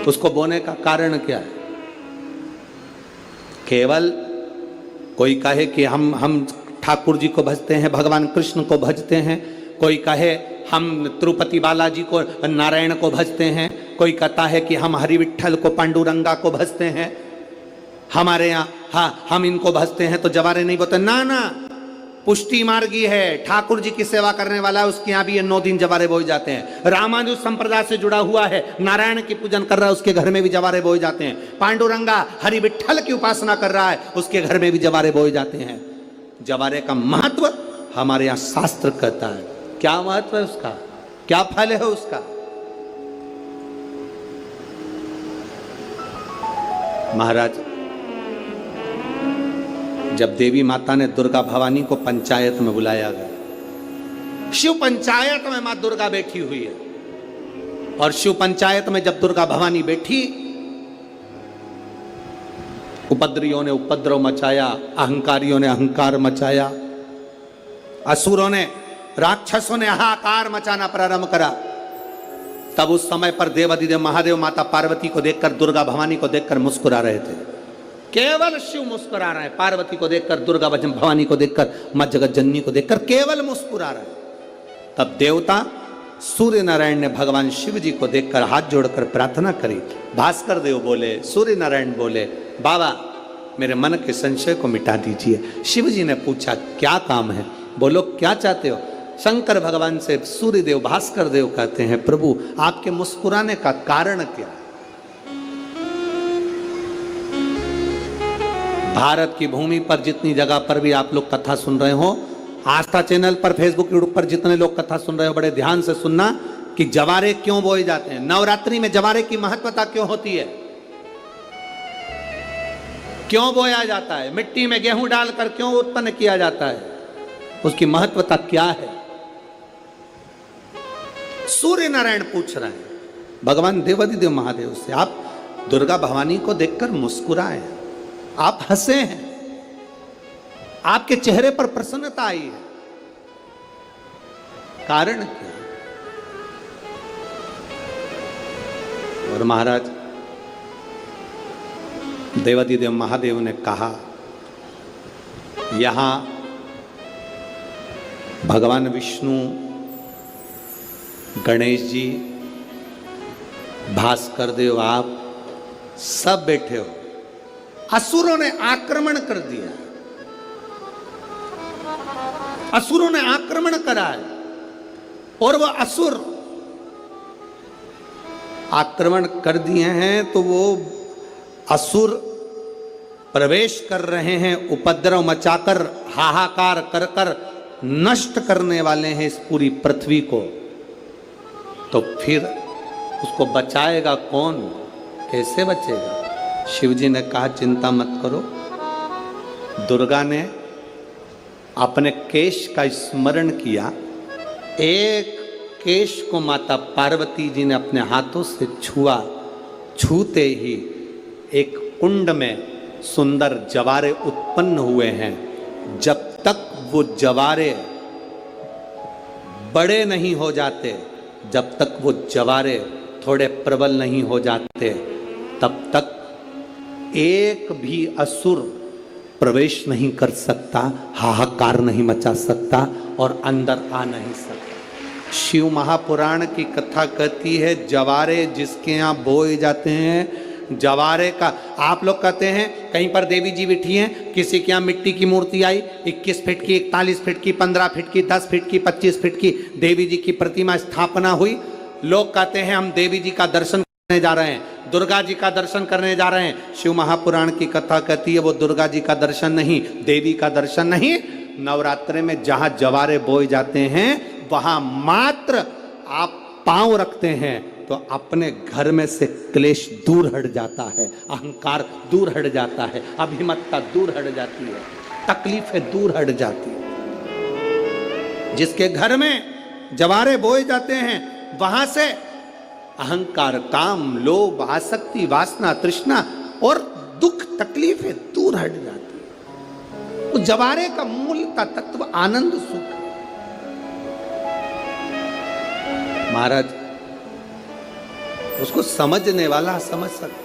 उसको बोने का कारण क्या है? केवल कोई कहे कि हम ठाकुर जी को भजते हैं, भगवान कृष्ण को भजते हैं, कोई कहे हम तिरुपति बालाजी को, नारायण को भजते हैं, कोई कहता है कि हम हरि विट्ठल को, पांडुरंगा को भजते हैं, हमारे यहाँ हाँ हम इनको भजते हैं तो जवारे नहीं बोते। ना ना, पुष्टि मार्गी है, ठाकुर जी की सेवा करने वाला है, उसके यहाँ भी ये 9 दिन जवारे बोए जाते हैं। रामानुज संप्रदाय से जुड़ा हुआ है, नारायण की पूजन कर रहा है, उसके घर में भी जवारे बोए जाते हैं। पांडुरंगा हरि विट्ठल की उपासना कर रहा है, उसके घर में भी जवारे बोए जाते हैं। जवारे का महत्व हमारे यहाँ शास्त्र कहता है। क्या महत्व है उसका, क्या फल है उसका? महाराज, जब देवी माता ने दुर्गा भवानी को पंचायत में बुलाया गया, शिव पंचायत में मां दुर्गा बैठी हुई है, और शिव पंचायत में जब दुर्गा भवानी बैठी, उपद्रवियों ने उपद्रव मचाया, अहंकारियों ने अहंकार मचाया, असुरों ने, राक्षसों ने हाहाकार मचाना प्रारंभ करा। तब उस समय पर देवाधिदेव महादेव माता पार्वती को देखकर, दुर्गा भवानी को देखकर मुस्कुरा रहे थे। केवल शिव मुस्कुरा रहे हैं, पार्वती को देखकर, दुर्गा भवानी को देखकर, मां जगत जननी को देखकर केवल मुस्कुरा रहे हैं। तब देवता सूर्य नारायण ने भगवान शिव जी को देखकर हाथ जोड़कर प्रार्थना करी। भास्कर देव बोले, सूर्य नारायण बोले, बाबा मेरे मन के संशय को मिटा दीजिए। शिव जी ने पूछा क्या काम है? बोलो क्या चाहते हो? शंकर भगवान से सूर्य देव, भास्कर देव कहते हैं, प्रभु आपके मुस्कुराने का कारण क्या है? भारत की भूमि पर जितनी जगह पर भी आप लोग कथा सुन रहे हो, आस्था चैनल पर, फेसबुक, यूट्यूब पर जितने लोग कथा सुन रहे हो, बड़े ध्यान से सुनना कि जवारे क्यों बोए जाते हैं, नवरात्रि में जवारे की महत्वता क्यों होती है, क्यों बोया जाता है, मिट्टी में गेहूं डालकर क्यों उत्पन्न किया जाता है, उसकी महत्वता क्या है? सूर्य नारायण पूछ रहे हैं भगवान देवाधिदेव महादेव से, आप दुर्गा भवानी को देखकर मुस्कुराए, आप हंसे हैं, आपके चेहरे पर प्रसन्नता आई है, कारण क्या? और महाराज देवाधिदेव महादेव ने कहा, यहां भगवान विष्णु, गणेश जी, भास्कर देव, आप सब बैठे हो। असुरों ने आक्रमण कर दिया, असुरों ने आक्रमण करा है, और वो असुर आक्रमण कर दिए हैं तो वो असुर प्रवेश कर रहे हैं, उपद्रव मचाकर, हाहाकार कर कर नष्ट करने वाले हैं इस पूरी पृथ्वी को। तो फिर उसको बचाएगा कौन? कैसे बचेगा? शिवजी ने कहा चिंता मत करो। दुर्गा ने अपने केश का स्मरण किया, एक केश को माता पार्वती जी ने अपने हाथों से छुआ, छूते ही एक कुंड में सुंदर जवारे उत्पन्न हुए हैं। जब तक वो जवारे बड़े नहीं हो जाते, जब तक वो जवारे थोड़े प्रबल नहीं हो जाते, तब तक एक भी असुर प्रवेश नहीं कर सकता, हाहाकार नहीं मचा सकता और अंदर आ नहीं सकता। शिव महापुराण की कथा कहती है, जवारे जिसके यहाँ बोए जाते हैं, जवारे का, आप लोग कहते हैं कहीं पर देवी जी बैठी हैं, किसी के यहाँ मिट्टी की मूर्ति आई, 21 फीट की, 41 फीट की, 15 फीट की, 10 फीट की, 25 फीट की देवी जी की प्रतिमा स्थापना हुई। लोग कहते हैं हम देवी जी का दर्शन करने जा रहे हैं, दुर्गा जी का दर्शन करने जा रहे हैं। शिव महापुराण की कथा कहती है वो दुर्गा जी का दर्शन नहीं, देवी का दर्शन नहीं। नवरात्रे में जहां जवारे बोए जाते हैं वहां मात्र आप पांव रखते हैं तो अपने घर में से क्लेश दूर हट जाता है, अहंकार दूर हट जाता है, अभिमतता दूर हट जाती है, तकलीफें दूर हट जाती है। जिसके घर में जवारे बोए जाते हैं वहां से अहंकार, काम, लोभ, आसक्ति, वासना, तृष्णा और दुख, तकलीफें दूर हट जाती है। तो जवारे का मूल का तत्व आनंद, सुख। महाराज उसको समझने वाला समझ सकता।